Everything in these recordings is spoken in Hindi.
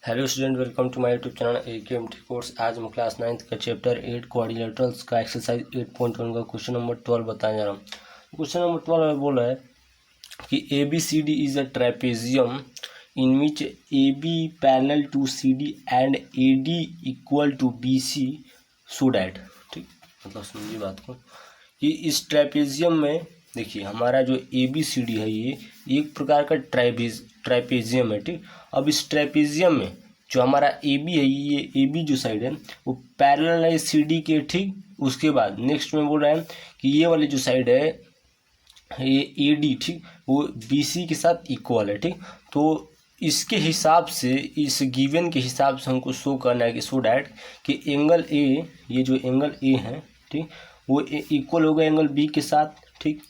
Hello student, welcome to my YouTube channel AQMT course. आज हम क्लास 9th का चैप्टर 8 क्वाड्रिलेटरल्स का एक्सरसाइज 8.1 का क्वेश्चन नंबर 12 बताने जा रहा हूँ। क्वेश्चन नंबर 12 में बोला है कि ABCD is a trapezium in which AB parallel to CD and AD equal to BC so that. ठीक, मतलब समझिए बात को कि इस ट्रेपेजियम में देखिए हमारा जो ABCD है ये एक प्रकार का ट्रेपेजियम है। ठीक, अब इस ट्रेपेजियम में जो हमारा AB है, ये AB जो साइड है वो पैरेलल है CD के। ठीक, उसके बाद नेक्स्ट में बोल रहा है कि ये वाली जो साइड है ये AD, ठीक, वो BC के साथ इक्वल है। ठीक, तो इसके हिसाब से, इस गिवन के हिसाब से हमको शो करना है कि सो डैट कि एंगल A, ये जो एंगल A है, ठीक, वो इक्वल होगा एंगल B के साथ। ठीक,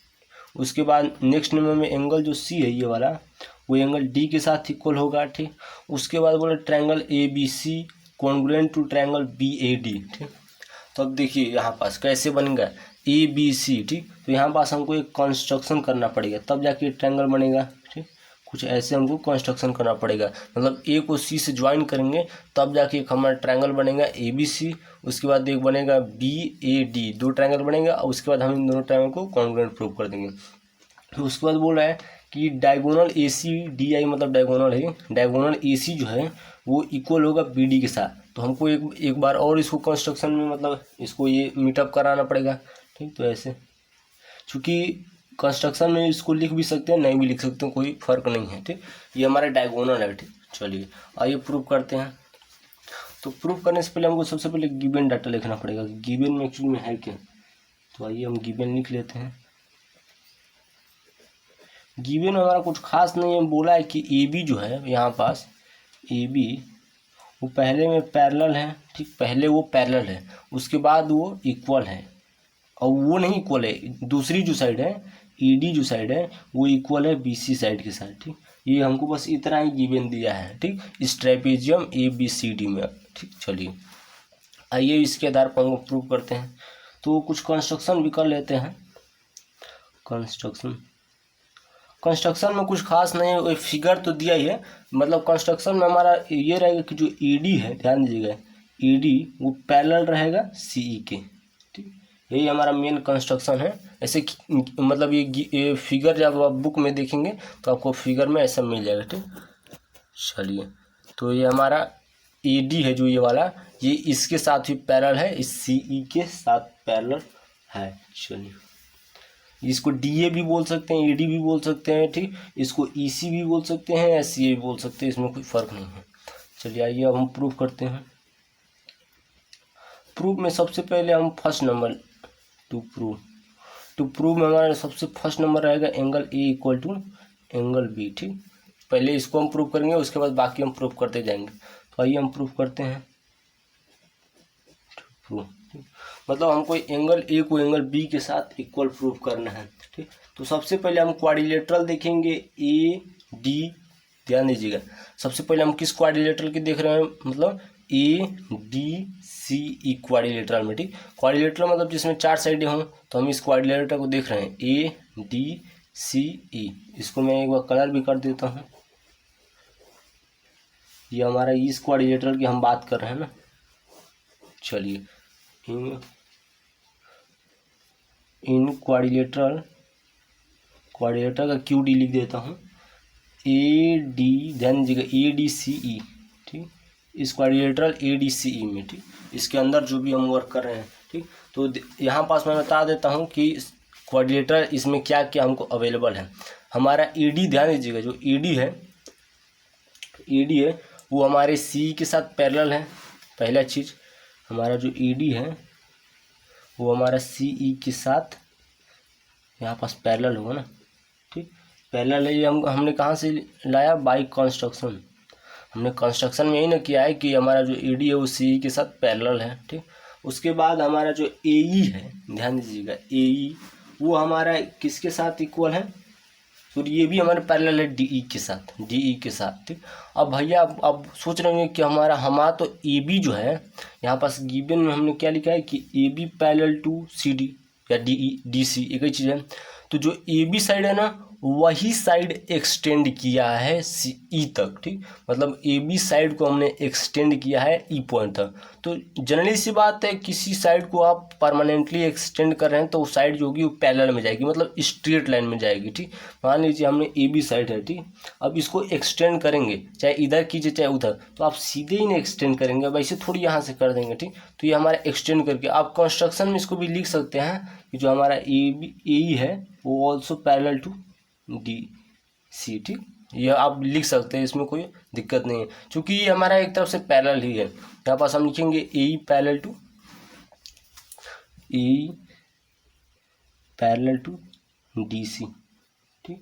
उसके बाद नेक्स्ट नंबर में एंगल जो C है ये वाला, वो एंगल D के साथ इक्वल होगा। ठीक, उसके बाद बोले triangle ABC congruent to triangle BAD। ठीक, तो अब देखिए यहाँ पास कैसे बनेगा ABC। ठीक, तो यहाँ पास हमको एक कंस्ट्रक्शन करना पड़ेगा तब जाके ट्रायंगल बनेगा। ठीक, कुछ ऐसे हमको कंस्ट्रक्शन करना पड़ेगा, मतलब A को C से ज्वाइन करेंगे तब जाके एक हमारा ट्रायंगल बनेगा ABC। उसके बाद एक बनेगा BAD, दो ट्रायंगल बनेगा और उसके बाद हम इन दोनों ट्रायंगल को कॉन्ग्रुएंट प्रूव कर देंगे। तो उसके बाद बोल रहा है कि डायगोनल ACDI, मतलब डायगोनल है, डायगोनल AC जो है वो इक्वल होगा BD के साथ। तो हमको एक बार और इसको कंस्ट्रक्शन में, मतलब इसको ये मीटअप कराना पड़ेगा। ठीक, तो ऐसे चूँकि कंस्ट्रक्शन में इसको लिख भी सकते हैं, नहीं भी लिख सकते हैं, कोई फर्क नहीं है। ठीक, ये हमारा डायगोनल है। ठीक, चलिए आइए प्रूव करते हैं। तो प्रूव करने से पहले हमको सबसे पहले गिवन डाटा लिखना पड़ेगा, गिवन में एक्चुअली में है क्या। तो आइए हम गिवन लिख लेते हैं। गिवन में हमारा कुछ खास नहीं है, बोला है कि AB जो है यहाँ पास AB वो पहले में पैरेलल है। ठीक, पहले वो पैरेलल है, उसके बाद वो इक्वल है, और वो नहीं इक्वल है, दूसरी जो साइड है ED जो साइड है वो इक्वल है BC साइड के साथ। ठीक, ये हमको बस इतना ही गिवन दिया है। ठीक, इस ट्रेपेजियम ABCD में। ठीक, चलिए आइए इसके आधार पर हम प्रूव करते हैं। तो कुछ कंस्ट्रक्शन भी कर लेते हैं। कंस्ट्रक्शन में कुछ खास नहीं है, फिगर तो दिया ही है, मतलब कंस्ट्रक्शन में हमारा ये रहेगा कि जो AD है, ध्यान दीजिएगा, AD वो पैरेलल रहेगा CE के। ठीक, यही हमारा मेन कंस्ट्रक्शन है। ऐसे मतलब ये फिगर जब आप बुक में देखेंगे तो आपको फिगर में ऐसा मिल जाएगा। ठीक, चलिए तो ये हमारा AD है जो ये वाला, ये इसके साथ भी पैरेलल है, इस CE के साथ पैरेलल है। चलिए इसको DA भी बोल सकते हैं, AD भी बोल सकते हैं। ठीक, इसको EC भी बोल सकते हैं या CA भी बोल सकते हैं, इसमें कोई फर्क नहीं है। चलिए आइए अब हम प्रूफ करते हैं। प्रूफ में सबसे पहले हम फर्स्ट नंबर टू प्रूव में हमारा सबसे फर्स्ट नंबर रहेगा angle A equal to angle B। ठीक, पहले इसको हम प्रूव करेंगे, उसके बाद बाकी हम प्रूव करते जाएंगे। तो आइए हम प्रूव करते हैं। प्रूफ मतलब हमको एंगल A को एंगल B के साथ इक्वल प्रूव करना है। ठीक, तो सबसे पहले हम क्वाड्रिलेटरल देखेंगे AD, ध्यान दीजिएगा। सबसे पहले हम किस क्वाड्रिलेटरल की देख रहे हैं, मतलब ADCE क्वाड्रिलेटरल में। ठीक, क्वाड्रिलेटरल मतलब जिसमें चार साइडें हों, तो हम इस क्वाड्रिलेटरल को देख रहे हैं ADCE। इसको मैं एक बार कलर भी कर देता हूँ। ये हमारा इस क्वाड्रिलेटरल की हम बात कर रहे हैं ना। चलिए इन क्वाड्रिलेटरल का QD लिख देता हूँ, AD, ध्यान दीजिएगा ADCE। ठीक, इस क्वाड्रिलेटरल ADCE में। ठीक, इसके अंदर जो भी हम वर्क कर रहे हैं। ठीक, तो यहाँ पास मैं बता देता हूँ कि क्वाड्रिलेटरल इसमें क्या क्या हमको अवेलेबल है। हमारा AD, ध्यान दीजिएगा, जो AD है वो हमारे CE के साथ पैरेलल है। पहला चीज़, हमारा जो AD है वो हमारा CE के साथ यहाँ पास पैरेलल होगा ना। ठीक, पैरेलल है, ये हमने कहाँ से लाया, बाई कंस्ट्रक्शन। हमने कंस्ट्रक्शन में यही ना किया है कि हमारा जो AD है वो CE के साथ पैरेलल है। ठीक, उसके बाद हमारा जो AE है, ध्यान दीजिएगा, AE वो हमारा किसके साथ इक्वल है, तो ये भी हमारे पैरेलल है DE के साथ। ठीक, अब भैया अब सोच रहे होंगे कि हमारा तो AB जो है, यहाँ पास गिवन में हमने क्या लिखा है कि AB पैरेलल टू CD या DE DC एक ही चीज़ है। तो जो AB साइड है ना वही साइड एक्सटेंड किया है सी ई तक, ठीक। मतलब ए बी साइड को हमने एक्सटेंड किया है ई पॉइंट तक। तो जनरली सी बात है, किसी साइड को आप परमानेंटली एक्सटेंड कर रहे हैं तो वो साइड जो होगी वो पैरेलल में जाएगी, मतलब स्ट्रेट लाइन में जाएगी, ठीक। मान लीजिए हमने ए बी साइड है, ठीक। अब इसको एक्सटेंड करेंगे, चाहे इधर कीजिए चाहे उधर, तो आप सीधे ही नहीं एक्सटेंड करेंगे, अब ऐसे थोड़ी यहाँ से कर देंगे, ठीक। तो ये हमारा एक्सटेंड करके आप कंस्ट्रक्शन में इसको भी लिख सकते हैं कि जो हमारा ए है वो also parallel to D C, ठीक। ये आप लिख सकते हैं, इसमें कोई दिक्कत नहीं है, क्योंकि ये हमारा एक तरफ से पैरेलल ही है। यहाँ पास हम लिखेंगे ए पैरेलल टू डी सी, ठीक।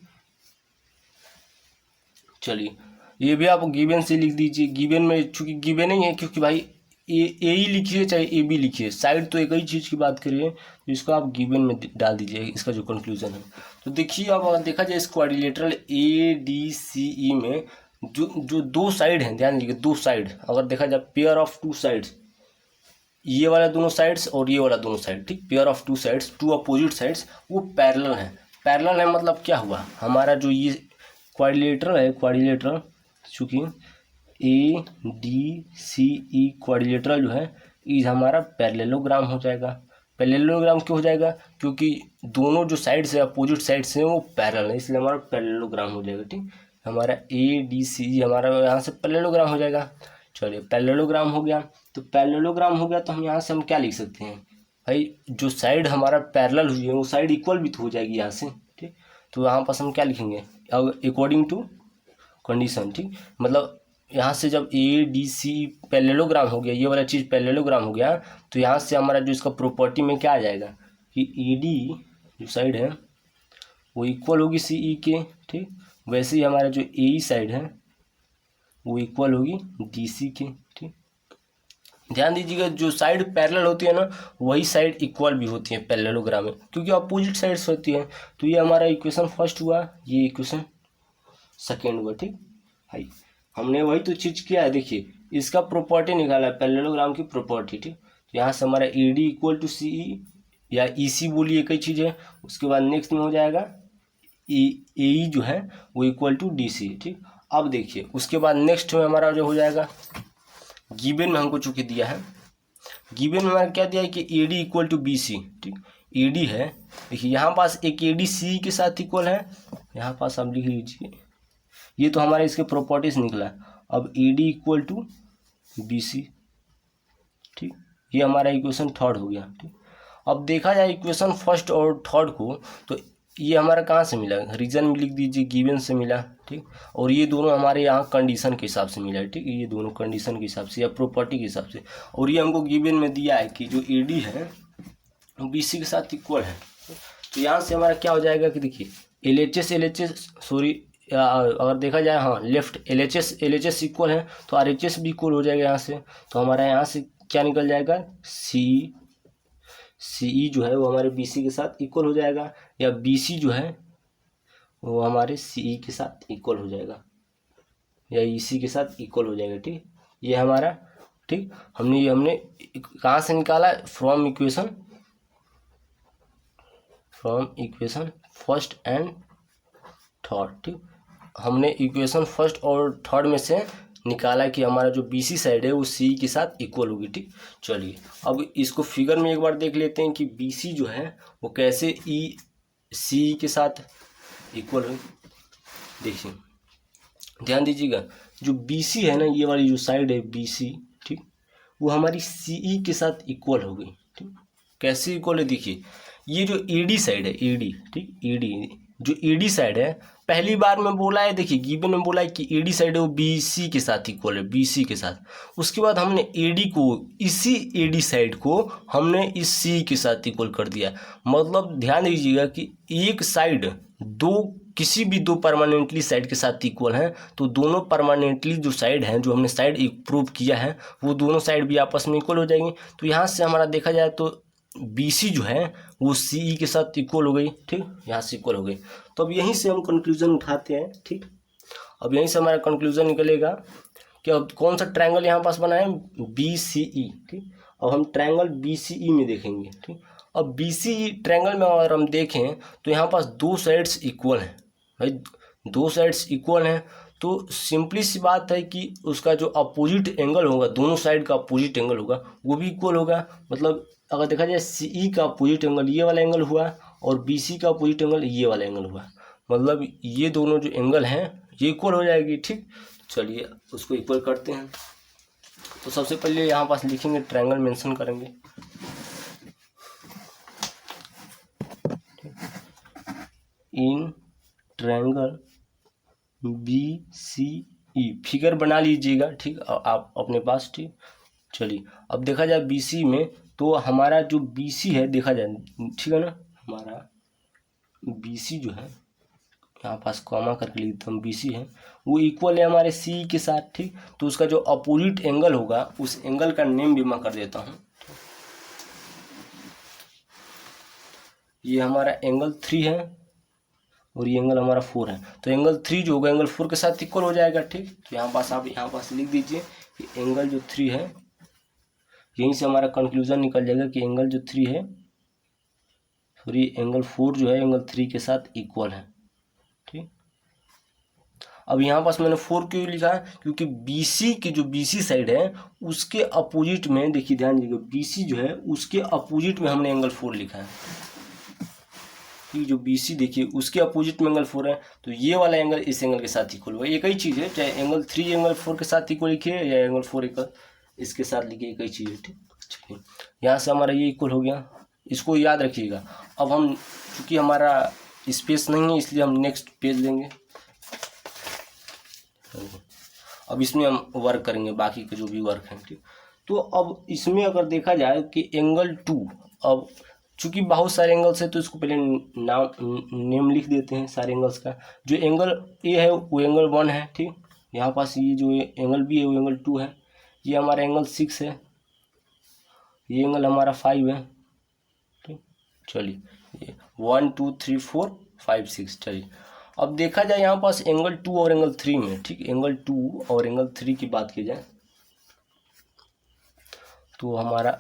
चलिए, ये भी आप गिवन से लिख दीजिए। गिवन में चूंकि गिवन नहीं है, क्योंकि भाई ए ही लिखिए चाहे ए बी लिखिए, साइड तो एक ही चीज़ की बात करिए, तो इसको आप गिवन में डाल दीजिए इसका जो कंक्लूजन है। तो देखिए, अब अगर देखा जाए इस क्वाड्रिलेटरल ए डी सी ई में जो दो साइड हैं, ध्यान दीजिए, दो साइड अगर देखा जाए, पेयर ऑफ टू साइड्स, ये वाला दोनों साइड्स और ये वाला दोनों साइड, ठीक। Pair of two sides, two opposite sides, वो पैरेलल हैं। पैरेलल है मतलब क्या हुआ, हमारा जो ये क्वाड्रिलेटरल है, क्वाड्रिलेटरल चूँकि A D C E quadrilateral जो है ये हमारा पैरेललोग्राम हो जाएगा। पैरेललोग्राम क्यों हो जाएगा, क्योंकि दोनों जो साइड्स है, अपोजिट साइड्स हैं, वो पैरेलल है, इसलिए हमारा पैरेललोग्राम हो जाएगा, ठीक। हमारा ए डी सी ई हमारा यहाँ से पैरेललोग्राम हो जाएगा। चलिए, पैरेललोग्राम हो गया, तो पैरेललोग्राम हो गया तो हम यहाँ से हम क्या लिख सकते हैं भाई, जो साइड हमारा पैरेलल हुई है वो साइड इक्वल भी तो हो जाएगी यहाँ से, ठीक। तो यहाँ पास हम क्या लिखेंगे, अकॉर्डिंग टू कंडीशन, ठीक। मतलब यहाँ से जब ए डी सी पैरेललोग्राम हो गया, ये वाला चीज़ पैरेललोग्राम हो गया, तो यहाँ से हमारा जो इसका प्रॉपर्टी में क्या आ जाएगा कि ए डी जो साइड है वो इक्वल होगी सी ई के, ठीक। वैसे ही हमारा जो ए ई साइड है वो इक्वल होगी डी सी के, ठीक। ध्यान दीजिएगा, जो साइड पैरेलल होती है ना, वही साइड इक्वल भी होती है पैरेललोग्राम में, क्योंकि अपोजिट साइड्स होती है। तो ये हमारा इक्वेशन फर्स्ट हुआ, ये इक्वेशन सेकेंड हुआ, ठीक। हाई, हमने वही तो चीज़ किया है। देखिए, इसका प्रॉपर्टी निकाला है, पैरेललोग्राम की प्रॉपर्टी, ठीक। तो यहाँ से हमारा ए डी इक्वल टू सी ई या ई सी बोलिए, कई चीज़ है। उसके बाद नेक्स्ट में हो जाएगा ए ई जो है वो इक्वल टू डी सी, ठीक। अब देखिए, उसके बाद नेक्स्ट में हमारा जो हो जाएगा, गिवन में हमको चूँकि दिया है, गिवन में हमारा क्या दिया है कि A D equal to B C, ठीक। ए डी है, देखिए यहाँ पास एक ए डी सी के साथ इक्वल है, यहाँ पास आप लिख लीजिए, ये तो हमारे इसके प्रॉपर्टीज निकला। अब A D equal to B C, ठीक। ये हमारा इक्वेशन थर्ड हो गया, ठीक। अब देखा जाए इक्वेशन फर्स्ट और थर्ड को, तो ये हमारा कहाँ से मिला, रीजन में लिख दीजिए, गिवन से मिला, ठीक। और ये दोनों हमारे यहाँ कंडीशन के हिसाब से मिला है, ठीक। ये दोनों कंडीशन के हिसाब से या प्रॉपर्टी के हिसाब से, और ये हमको गिवन में दिया है कि जो ए डी है बी सी के साथ इक्वल है। तो यहाँ से हमारा क्या हो जाएगा कि देखिए, एल एच एस सॉरी, अगर देखा जाए, हाँ, left L H S equal है तो आर एच एस भी इक्वल हो जाएगा यहाँ से। तो हमारा यहाँ से क्या निकल जाएगा, सी ई जो है वो हमारे बी सी के साथ इक्वल हो जाएगा, या बी सी जो है वो हमारे सी ई के साथ इक्वल हो जाएगा, या ई सी के साथ इक्वल हो जाएगा, ठीक। ये हमारा, ठीक। हमने कहाँ से निकाला, from equation first and third, ठीक। हमने इक्वेशन फर्स्ट और थर्ड में से निकाला कि हमारा जो बी सी साइड है वो सी के साथ इक्वल होगी, ठीक। चलिए, अब इसको फिगर में एक बार देख लेते हैं कि बी सी जो है वो कैसे ई सी के साथ इक्वल है। देखिए, ध्यान दीजिएगा, जो बी सी है ना, ये वाली जो साइड है बी सी, ठीक, वो हमारी सी ई के साथ इक्वल हो गई, ठीक। कैसे इक्वल है, देखिए, ये जो ए डी साइड है, ए डी, ठीक, ए डी जो ए डी साइड है, पहली बार में बोला है, देखिए गिवन में बोला है कि ए डी साइड है वो बी सी के साथ इक्वल है, बी सी के साथ। उसके बाद हमने ए डी को, इसी ए डी साइड को हमने इस सी के साथ इक्वल कर दिया। मतलब ध्यान दीजिएगा कि एक साइड किसी भी दो परमानेंटली साइड के साथ इक्वल हैं, तो दोनों परमानेंटली जो साइड हैं, जो हमने साइड प्रूव किया है, वो दोनों साइड भी आपस में इक्वल हो जाएंगी। तो यहाँ से हमारा देखा जाए तो बी सी जो है वो सी ई के साथ इक्वल हो गई, ठीक, यहाँ से इक्वल हो गई। तो अब यहीं से हम कंक्लूजन उठाते हैं, ठीक। अब यहीं से हमारा कंक्लूजन निकलेगा कि अब कौन सा ट्रायंगल यहाँ पास बना है, बी सी ई, ठीक। अब हम ट्रायंगल बी सी ई में देखेंगे, ठीक। अब बी सी ई ट्रायंगल में अगर हम देखें तो यहाँ पास दो साइड्स इक्वल हैं, भाई दो साइड्स इक्वल हैं तो सिंपली सी बात है कि उसका जो अपोजिट एंगल होगा, दोनों साइड का अपोजिट एंगल होगा वो भी इक्वल होगा। मतलब अगर देखा जाए सी का अपोजिट एंगल ये वाला एंगल हुआ और बी सी का अपोजिट एंगल ये वाला एंगल हुआ, मतलब ये दोनों जो एंगल हैं ये इक्वल हो जाएगी। ठीक, चलिए उसको इक्वल करते हैं। तो सबसे पहले यहाँ पास लिखेंगे, ट्रायंगल मेंशन करेंगे। इन ट्रायंगल BCE फिगर बना लीजिएगा। ठीक, आप अपने पास। ठीक, चलिए अब देखा जाए BC में, तो हमारा जो BC है देखा जाए, ठीक है ना, हमारा BC जो है यहाँ पास कॉमा करके लिख देता हूँ, BC है वो इक्वल है हमारे CE के साथ। ठीक, तो उसका जो अपोजिट एंगल होगा उस एंगल का नेम भी मैं कर देता हूँ। ये हमारा एंगल 3 है और ये एंगल हमारा 4 है, तो एंगल 3 जो होगा एंगल 4 के साथ इक्वल हो जाएगा। ठीक, तो यहाँ पास आप यहाँ पास लिख दीजिए कि एंगल जो 3 है, यहीं से हमारा कंक्लूजन निकल जाएगा कि एंगल जो 3 है, सॉरी एंगल 4 जो है एंगल 3 के साथ इक्वल है। ठीक, अब यहाँ पास मैंने 4 क्यों लिखा है, क्योंकि BC की जो BC साइड है उसके अपोजिट में, देखिए ध्यान दीजिएगा, BC जो है उसके अपोजिट में हमने एंगल 4 लिखा है। ठीक, जो BC देखिए उसके अपोजिट में एंगल 4 है, तो ये वाला एंगल इस एंगल के साथ इक्वल होगा। एक ही चीज़ है, चाहे एंगल 3 एंगल 4 के साथ इक्वल लिखिए या एंगल 4 एंगल इसके साथ लिखिए, एक ही चीज़ है। ठीक, चलिए यहाँ से हमारा ये इक्वल हो गया, इसको याद रखिएगा। अब हम चूँकि हमारा स्पेस नहीं है इसलिए हम नेक्स्ट पेज लेंगे। अब इसमें हम वर्क करेंगे, बाकी के जो भी वर्क हैं। ठीक, तो अब इसमें अगर देखा जाए कि एंगल 2, अब चूंकि बहुत सारे एंगल्स है तो इसको पहले नेम लिख देते हैं सारे एंगल्स का। जो एंगल ए है वो एंगल 1 है। ठीक, यहाँ पास ये जो एंगल बी है वो एंगल 2 है, ये हमारा एंगल 6 है, ये एंगल हमारा 5 है। ठीक, चलिए 1 2 3 4 5 6। चलिए अब देखा जाए यहाँ पास एंगल 2 और एंगल 3 में। ठीक, एंगल 2 और एंगल 3 की बात की जाए तो हमारा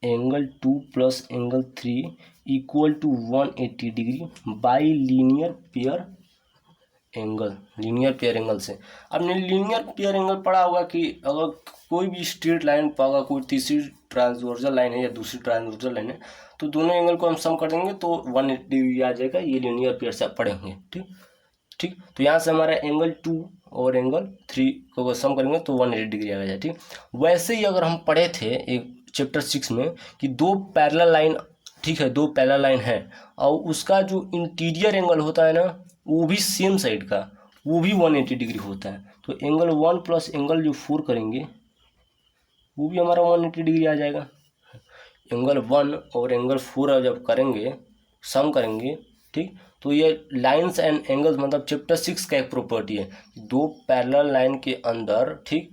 angle 2 plus angle 3 equal to 180 degree by linear pair angle. Linear pair angle से आपने लीनियर पेयर एंगल पढ़ा होगा कि अगर कोई भी स्ट्रेट लाइन पर अगर कोई तीसरी ट्रांसवर्सल लाइन है या दूसरी ट्रांसवर्सल लाइन है तो दोनों एंगल को हम सम कर देंगे तो 180 डिग्री आ जाएगा। ये लीनियर पेयर से आप पढ़े होंगे। ठीक, तो यहाँ से हमारा एंगल 2 और एंगल 3 को सम करेंगे तो 180 डिग्री आ जाएगा। ठीक, वैसे ही अगर हम पढ़े थे एक चैप्टर 6 में कि दो पैरेलल लाइन, ठीक है, दो पैरेलल लाइन है और उसका जो इंटीरियर एंगल होता है ना वो भी सेम साइड का, वो भी 180 डिग्री होता है। तो एंगल 1 प्लस एंगल जो 4 करेंगे वो भी हमारा 180 डिग्री आ जाएगा। एंगल 1 और एंगल 4 जब करेंगे, सम करेंगे, ठीक, तो ये लाइंस एंड एंगल्स मतलब चैप्टर 6 का एक प्रॉपर्टी है। दो पैरेलल लाइन के अंदर, ठीक,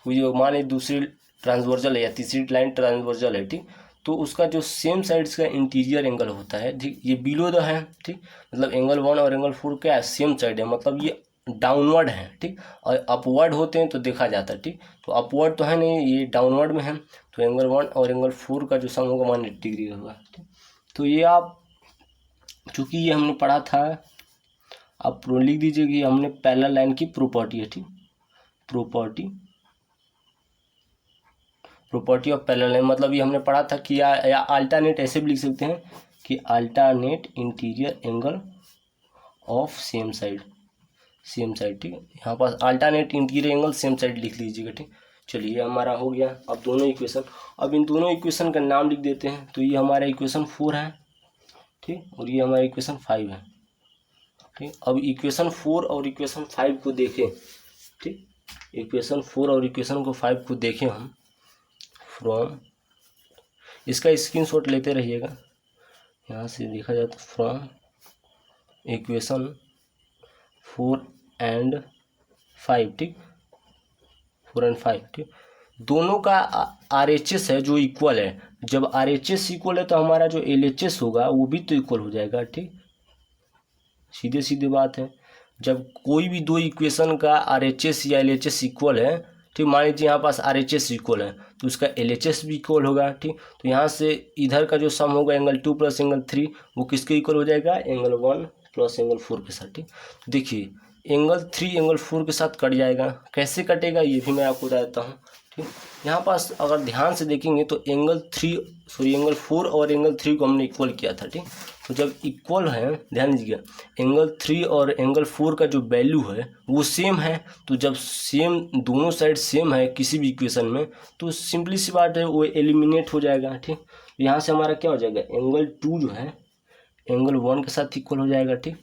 मान लीजिए दूसरी ट्रांसवर्सल है या तीसरी लाइन ट्रांसवर्सल है, ठीक, तो उसका जो सेम साइड्स का इंटीरियर एंगल होता है, ठीक, ये बिलो द है। ठीक, मतलब एंगल 1 और एंगल 4 क्या है, सेम साइड है, मतलब ये डाउनवर्ड है। ठीक, और अपवर्ड होते हैं तो देखा जाता है। ठीक, तो अपवर्ड तो है नहीं, ये डाउनवर्ड में है, तो एंगल 1 और एंगल 4 का जो सम होगा 180 डिग्री होगा। ठीक, तो ये आप चूँकि ये हमने पढ़ा था, आप लिख दीजिए कि हमने पैरेलल लाइन की प्रॉपर्टी है। ठीक, प्रॉपर्टी ऑफ पैरेलल लाइन मतलब ये हमने पढ़ा था कि या अल्टरनेट ऐसे भी लिख सकते हैं कि alternate interior angle of same side. ठीक, यहाँ पास alternate interior angle same side लिख लीजिएगा। ठीक, चलिए हमारा हो गया। अब दोनों इक्वेशन, अब इन दोनों इक्वेशन का नाम लिख देते हैं। तो ये हमारा इक्वेशन 4 है, ठीक, और ये हमारा इक्वेशन 5 है। ठीक, अब इक्वेशन 4 और इक्वेशन 5 को देखें। ठीक, इक्वेशन 4 और इक्वेशन को 5 को देखें हम फ्रॉम, इसका स्क्रीनशॉट लेते रहिएगा। यहाँ से देखा जाए तो फ्रॉम इक्वेशन 4 एंड 5, ठीक, 4 एंड 5, ठीक, दोनों का RHS है जो इक्वल है। जब RHS इक्वल है तो हमारा जो LHS होगा वो भी तो इक्वल हो जाएगा। ठीक, सीधे सीधे बात है। जब कोई भी दो इक्वेशन का RHS या LHS इक्वल है, ठीक, मान लीजिए यहाँ पास RHS इक्वल है तो उसका LHS भी इक्वल होगा। ठीक, तो यहाँ से इधर का जो सम होगा एंगल 2 प्लस एंगल 3 वो किसके इक्वल हो जाएगा, एंगल 1 प्लस एंगल 4 के साथ, ठीक। देखिए एंगल 3 एंगल 4 के साथ कट जाएगा, कैसे कटेगा ये भी मैं आपको बता देता हूँ, ठीक। यहाँ पास अगर ध्यान से देखेंगे तो एंगल 4 और एंगल 3 को हमने इक्वल किया था, ठीक। तो जब इक्वल है, ध्यान दीजिएगा, एंगल 3 और एंगल 4 का जो वैल्यू है वो सेम है, तो जब सेम दोनों साइड सेम है किसी भी इक्वेशन में, तो सिंपली सी बात है वो एलिमिनेट हो जाएगा, ठीक। यहाँ से हमारा क्या हो जाएगा, एंगल 2 जो है एंगल 1 के साथ इक्वल हो जाएगा, ठीक।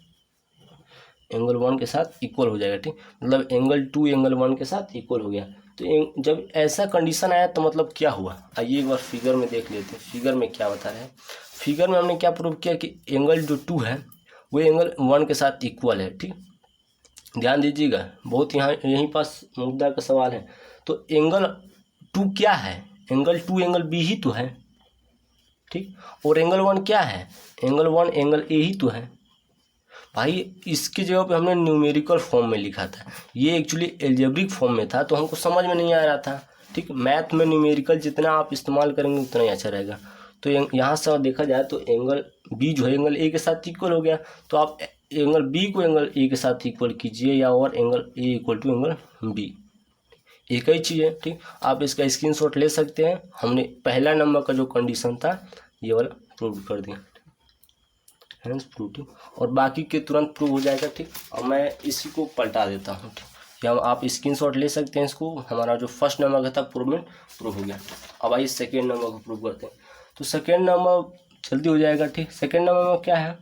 एंगल 1 के साथ इक्वल हो जाएगा, ठीक। मतलब एंगल 2 एंगल 1 के साथ इक्वल हो गया। तो जब ऐसा कंडीशन आया तो मतलब क्या हुआ, आइए एक बार फिगर में देख लेते हैं फिगर में क्या बता रहे हैं। फिगर में हमने क्या प्रूव किया कि एंगल जो 2 है वो एंगल 1 के साथ इक्वल है, ठीक। ध्यान दीजिएगा, बहुत यहीं पास मुद्दा का सवाल है। तो एंगल 2 क्या है, एंगल 2 एंगल बी ही तो है, ठीक। और एंगल 1 क्या है, एंगल 1 एंगल ए ही तो है। भाई इसकी जगह पे हमने न्यूमेरिकल फॉर्म में लिखा था, ये एक्चुअली एल्जेब्रिक फॉर्म में था, तो हमको समझ में नहीं आ रहा था, ठीक। मैथ में न्यूमेरिकल जितना आप इस्तेमाल करेंगे उतना ही अच्छा रहेगा। तो यहाँ से देखा जाए तो एंगल बी जो है एंगल ए के साथ इक्वल हो गया, तो आप एंगल बी को एंगल ए के साथ इक्वल कीजिए, या और angle A equal to angle B, एक ही चीज़ है, ठीक। आप इसका स्क्रीनशॉट ले सकते हैं। हमने पहला नंबर का जो कंडीशन था ये वाला प्रूव कर दिया, हैंस प्रूव, और बाकी के तुरंत प्रूव हो जाएगा, ठीक। और मैं इसी को पलटा देता हूँ, ठीक। या आप स्क्रीनशॉट ले सकते हैं इसको। हमारा जो फर्स्ट नंबर का था प्रूवमेंट प्रूव हो गया। अब आइए सेकेंड नंबर को प्रूव करते हैं। तो सेकेंड नंबर जल्दी हो जाएगा, ठीक। सेकेंड नंबर में क्या है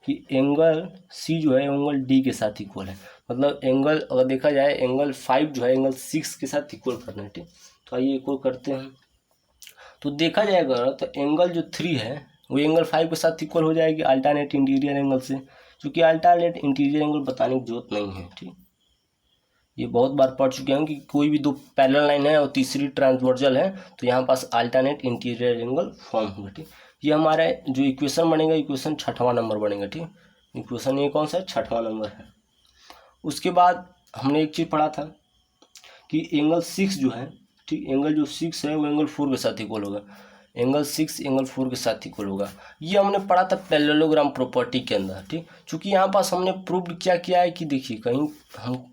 कि एंगल सी जो है एंगल डी के साथ इक्वल है, मतलब एंगल अगर देखा जाए एंगल 5 जो है एंगल 6 के साथ इक्वल करना है, ठीक। तो आइए इक्वल करते हैं। तो देखा जाएगा तो एंगल जो 3 है वो एंगल 5 के साथ इक्वल हो जाएगी अल्टरनेट इंटीरियर एंगल से, क्योंकि अल्टरनेट इंटीरियर एंगल बताने की जरूरत नहीं है, ठीक। ये बहुत बार पढ़ चुके हैं कि कोई भी दो पैरेलल लाइन है और तीसरी ट्रांसवर्जल है तो यहाँ पास अल्टरनेट इंटीरियर एंगल फॉर्म होगा, ठीक। ये हमारा जो इक्वेशन बनेगा, इक्वेशन 6वां नंबर बनेगा, ठीक। इक्वेशन ये कौन सा है, 6वां नंबर है। उसके बाद हमने एक चीज़ पढ़ा था कि एंगल 6 जो है, ठीक, एंगल जो 6 है वो एंगल 4 के साथ इक्वल होगा, एंगल 6 एंगल 4 के साथ इक्वल होगा। ये हमने पढ़ा था पैरेललोग्राम प्रॉपर्टी के अंदर, ठीक। क्योंकि यहाँ पास हमने प्रूव क्या किया है कि देखिए कहीं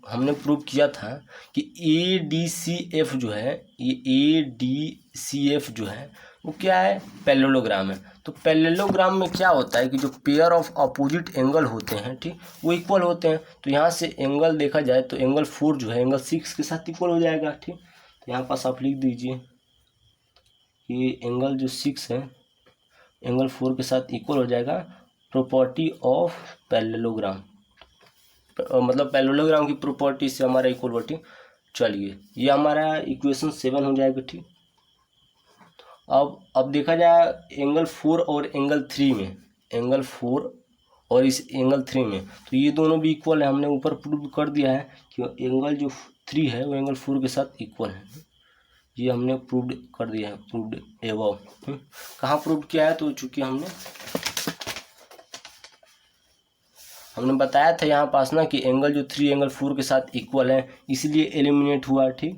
हमने प्रूव किया था कि ADCF जो है, ये ADCF जो है वो क्या है, पैरेललोग्राम है। तो पैरेललोग्राम में क्या होता है कि जो पेयर ऑफ अपोजिट एंगल होते हैं, ठीक, वो इक्वल होते हैं। तो यहाँ से एंगल देखा जाए तो एंगल 4 जो है एंगल 6 के साथ इक्वल हो जाएगा, ठीक। तो यहाँ पास आप लिख दीजिए कि एंगल जो 6 है एंगल 4 के साथ इक्वल हो जाएगा, प्रॉपर्टी ऑफ पैरेललोग्राम, मतलब पैरेललोग्राम की प्रॉपर्टी से हमारा इक्वलिटी। चलिए ये हमारा इक्वेशन 7 हो जाएगा, ठीक। अब देखा जाए एंगल 4 और एंगल 3 में, एंगल 4 और इस एंगल 3 में तो ये दोनों भी इक्वल है। हमने ऊपर प्रूव कर दिया है कि एंगल जो 3 है वो एंगल 4 के साथ इक्वल है, ये हमने प्रूव्ड कर दिया है, प्रूव्ड एबव। कहाँ प्रूव किया है, तो चूंकि हमने बताया था यहाँ पास ना कि एंगल जो 3 एंगल 4 के साथ इक्वल है इसलिए एलिमिनेट हुआ, ठीक।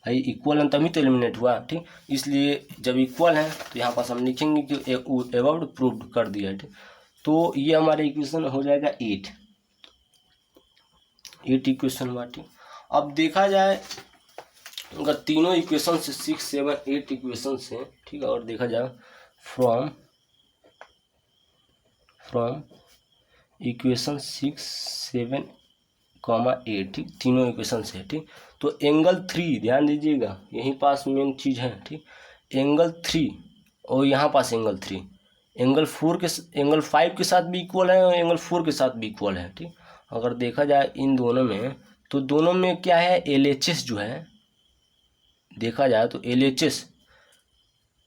भाई इक्वल है तभी तो एलिमिनेट हुआ, ठीक। इसलिए जब इक्वल है तो यहाँ पास हम लिखेंगे कि एबव प्रूव्ड कर दिया है, ठीक। तो ये हमारा इक्वेशन हो जाएगा 8 इक्वेशन हुआ, ठीक। अब देखा जाए अगर तीनों इक्वेशन से 6, 7, 8 इक्वेशन से, ठीक है, और देखा जाए फ्रॉम इक्वेशन 6, 7, 8, ठीक, तीनों इक्वेशन से, ठीक। तो एंगल 3 ध्यान दीजिएगा, यहीं पास मेन चीज़ है, ठीक। एंगल 3 और यहाँ पास एंगल 3 एंगल 5 के साथ भी इक्वल है और एंगल 4 के साथ भी इक्वल है, ठीक। अगर देखा जाए इन दोनों में तो दोनों में क्या है, LHS जो है देखा जाए तो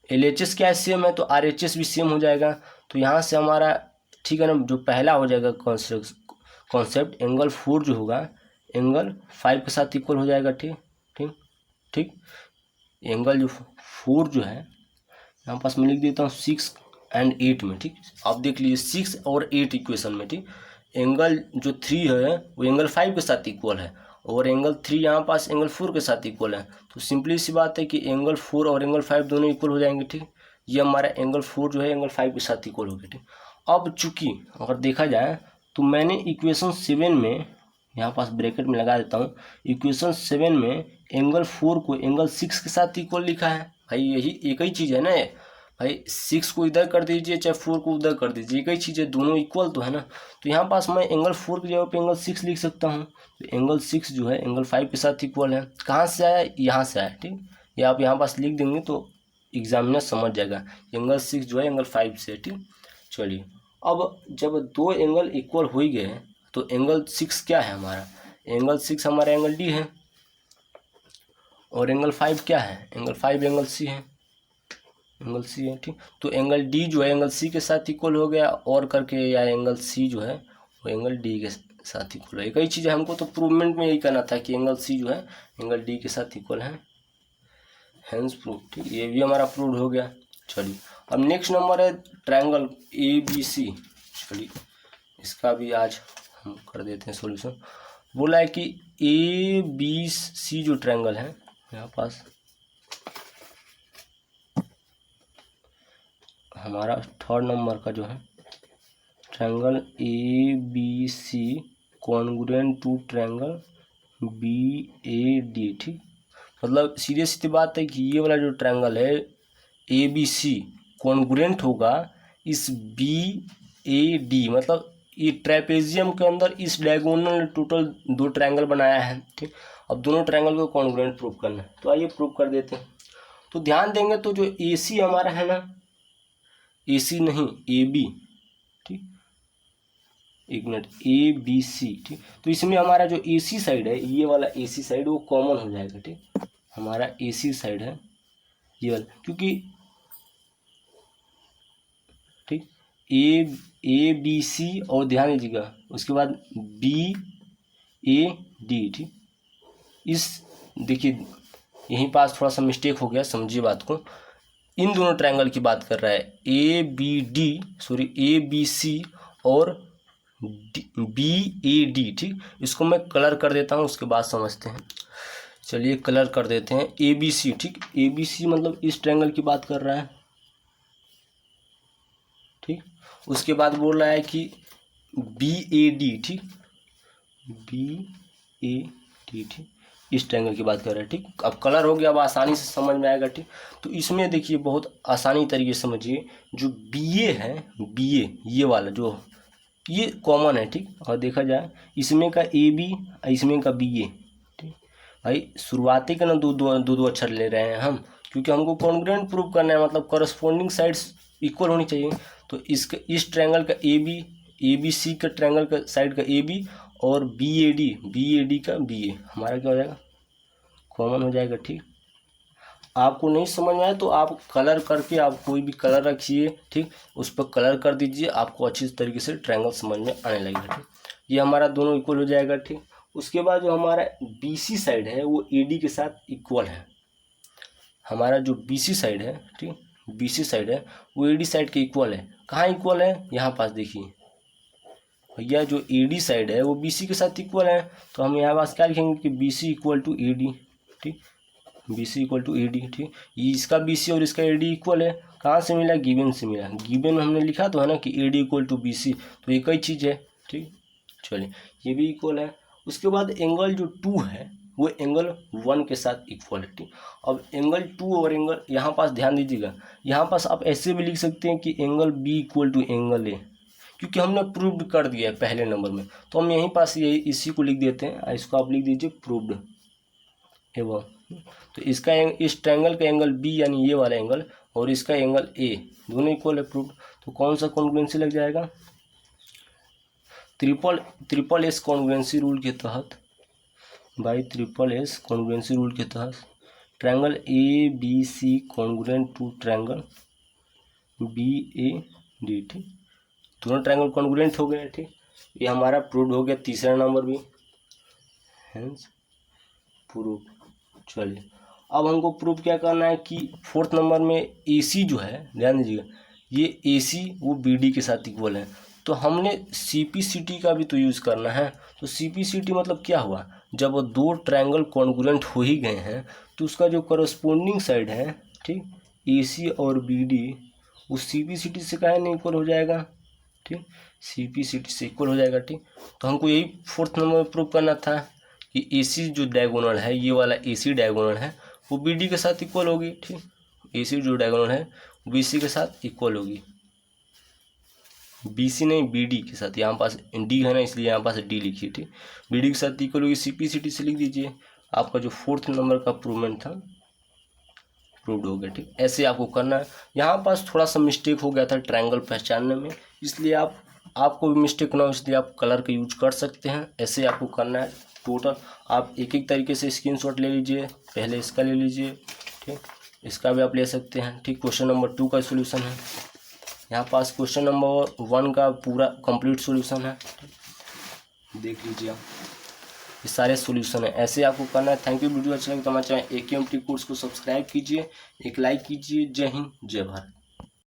LHS क्या है, सेम है, तो RHS भी सेम हो जाएगा। तो यहाँ से हमारा, ठीक है ना, जो पहला हो जाएगा कॉन्सेप्ट एंगल 4 जो होगा एंगल 5 के साथ इक्वल हो जाएगा, ठीक ठीक ठीक। एंगल जो 4 जो है यहाँ पास मैं लिख देता हूँ 6 और 8 में, ठीक। आप देख लीजिए 6 और 8 इक्वेशन में, ठीक। एंगल जो 3 है वो एंगल 5 के साथ इक्वल है और एंगल 3 यहाँ पास एंगल 4 के साथ इक्वल है। तो सिंपली सी बात है कि एंगल 4 और एंगल 5 दोनों इक्वल हो जाएंगे, ठीक। ये हमारा एंगल 4 जो है एंगल 5 के साथ इक्वल हो गया, ठीक। अब चूंकि अगर देखा जाए तो मैंने इक्वेशन 7 में यहाँ पास ब्रैकेट में लगा देता हूँ, इक्वेशन 7 में एंगल 4 को एंगल 6 के साथ इक्वल लिखा है। भाई यही एक ही चीज़ है ना, भाई 6 को इधर कर दीजिए चाहे 4 को उधर कर दीजिए, एक ही चीज़ है, दोनों इक्वल तो है ना। तो यहाँ पास मैं एंगल 4 की जगह पे एंगल 6 लिख सकता हूँ। तो एंगल 6 जो है एंगल 5 के साथ इक्वल है। कहाँ से आया, यहाँ से आया, ठीक। ये आप यहाँ पास लिख देंगे तो एग्जामिनर समझ जाएगा एंगल 6 जो है एंगल 5 से, ठीक। चलिए अब जब दो एंगल इक्वल हो ही गए तो एंगल 6 क्या है हमारा, एंगल 6 हमारा एंगल डी है, और एंगल 5 क्या है, एंगल 5 एंगल सी है, एंगल सी है, ठीक। तो एंगल डी जो है एंगल सी के साथ इक्वल हो गया और करके, या एंगल सी जो है वो एंगल डी के साथ इक्वल है। एक ही चीज़ है, हमको तो प्रूवमेंट में यही करना था कि एंगल सी जो है एंगल डी के साथ इक्वल है, हेंस प्रूव, ठीक। ये भी हमारा प्रूव हो गया। चलिए अब नेक्स्ट नंबर है ट्रायंगल ए बी सी। चलिए इसका भी आज हम कर देते हैं सॉल्यूशन। बोला है कि ए बी सी जो ट्रायंगल है, यहाँ पास हमारा थर्ड नंबर का जो है triangle A B C congruent to triangle B A D, ठीक। मतलब सीधी सीधी बात है कि ये वाला जो ट्रायंगल है ए बी सी कॉन्ग्रुएंट होगा इस बी ए डी, मतलब ये ट्रेपेजियम के अंदर इस डायगोनल टोटल 2 ट्रायंगल बनाया है, ठीक। अब दोनों ट्रायंगल को कॉन्ग्रुएंट प्रूव करना है, तो आइए प्रूव कर देते हैं। तो ध्यान देंगे तो जो ए सी हमारा है ना, ए सी नहीं ए बी, ठीक, एक मिनट, ए बी सी, ठीक। तो इसमें हमारा जो ए सी साइड है, ये वाला ए सी साइड वो कॉमन हो जाएगा, ठीक। हमारा ए सी साइड है ये वाला, क्योंकि ठीक ए बी सी और ध्यान दीजिएगा उसके बाद बी ए डी, ठीक। इस देखिए यहीं पास थोड़ा सा मिस्टेक हो गया, समझिए बात को। इन दोनों ट्रायंगल की बात कर रहा है, A B D, sorry A B C और बी ए डी, ठीक। इसको मैं कलर कर देता हूँ, उसके बाद समझते हैं। चलिए कलर कर देते हैं ए बी सी, ठीक। ए बी सी मतलब इस ट्रायंगल की बात कर रहा है, ठीक। उसके बाद बोल रहा है कि बी ए डी, ठीक, बी ए डी, ठीक, इस ट्रायंगल की बात कर रहा है, ठीक। अब कलर हो गया, अब आसानी से समझ में आएगा, ठीक। तो इसमें देखिए बहुत आसानी तरीके से समझिए, जो बी ए है, बी ए ये वाला जो ये कॉमन है, ठीक। और देखा जाए इसमें का ए बी, इसमें का बी ए, ठीक। भाई शुरुआती का ना दो अक्षर ले रहे हैं हम, क्योंकि हमको कॉन्ग्रुएंट प्रूव करना है, मतलब करस्पॉन्डिंग साइड्स इक्वल होनी चाहिए। तो इसके इस ट्रायंगल का ए बी सी का ट्रायंगल का साइड का ए बी और बी ए डी का बी ए, हमारा क्या हो जाएगा, कॉमन हो जाएगा, ठीक। आपको नहीं समझ में आए तो आप कलर करके, आप कोई भी कलर रखिए, ठीक, उस पर कलर कर दीजिए, आपको अच्छी तरीके से ट्रायंगल समझ में आने लगेगा, ठीक। ये हमारा दोनों इक्वल हो जाएगा, ठीक। उसके बाद जो हमारा बी सी साइड है वो ए डी के साथ इक्वल है। हमारा जो बी सी साइड है, ठीक, बी सी साइड है वो ए डी साइड के इक्वल है। कहाँ इक्वल है, यहाँ पास देखिए भैया, जो ए डी साइड है वो बी सी के साथ इक्वल है, तो हम यहाँ पास क्या लिखेंगे कि B C equal to A D, ठीक, B C equal to A D, ठीक। ये इसका बी सी और इसका ए डी इक्वल है, कहाँ से मिला, गिवन से मिला। गिवन में हमने लिखा तो है ना कि A D equal to B C, तो एक ही चीज़ है, ठीक। चलिए ये भी इक्वल है। उसके बाद एंगल जो 2 है वो एंगल 1 के साथ इक्वल है, ठीक। अब एंगल 2 और एंगल, यहाँ पास ध्यान दीजिएगा, यहाँ पास आप ऐसे भी लिख सकते हैं कि angle B equal to angle A, क्योंकि हमने प्रूव्ड कर दिया है पहले नंबर में, तो हम यहीं पास ये इसी को लिख देते हैं। इसको आप लिख दीजिए प्रूव्ड एवं, तो इसका इस ट्रायंगल का एंगल बी यानी ये वाला एंगल और इसका एंगल ए दोनों इक्वल है, प्रूव्ड। तो कौन सा कॉन्ग्रुएंसी लग जाएगा, ट्रिपल एस कॉन्ग्रुएंसी रूल के तहत, by triple S congruency rule के तहत triangle A B C congruent to triangle B A D, ठीक। दोनों ट्रायंगल कॉन्ग्रुएंट हो गए, ठीक। ये हमारा प्रूव्ड हो गया, तीसरा नंबर भी हेंस प्रूव। चलिए अब हमको प्रूव क्या करना है कि फोर्थ नंबर में ए सी जो है, ध्यान दीजिएगा, ये ए सी वो बी डी के साथ इक्वल है, तो हमने सी पी सी टी का भी तो यूज़ करना है। तो सी पी सी टी मतलब क्या हुआ, जब वो 2 ट्रायंगल कॉन्ग्रुएंट हो ही गए हैं तो उसका जो करस्पॉन्डिंग साइड है, ठीक, ए सी और बी डी, उस सी पी सी टी से काहे नहीं इक्वल हो जाएगा, ठीक, CP/CT से इक्वल हो जाएगा। ठीक, तो हमको यही फोर्थ नंबर में प्रूव करना था कि AC जो डायगोनल है, ये वाला AC डायगोनल है वो BD के साथ इक्वल होगी। ठीक, AC जो डायगोनल है BC के साथ इक्वल होगी, BC नहीं BD के साथ, यहाँ पास D है ना इसलिए यहाँ पास D लिखिए। ठीक, BD के साथ इक्वल होगी, CP/CT से लिख दीजिए। आपका जो फोर्थ नंबर का प्रूवमेंट था प्रूव्ड हो गया। ठीक, ऐसे आपको करना है। यहाँ पास थोड़ा सा मिस्टेक हो गया था ट्रायंगल पहचानने में, इसलिए आपको भी मिस्टेक ना हो इसलिए आप कलर का यूज कर सकते हैं। ऐसे आपको करना है टोटल। आप एक एक तरीके से स्क्रीनशॉट ले लीजिए, पहले इसका ले लीजिए। ठीक, इसका भी आप ले सकते हैं। ठीक, क्वेश्चन नंबर 2 का सोल्यूशन है। यहाँ पास क्वेश्चन नंबर 1 का पूरा कंप्लीट सोल्यूशन है, देख लीजिए आप, ये सारे सॉल्यूशन है। ऐसे आपको करना है। Thank you. वीडियो अच्छा लगे तो हमारे चैनल AKM ट्रिक कोर्स को सब्सक्राइब कीजिए, एक लाइक कीजिए। जय हिंद, जय भारत।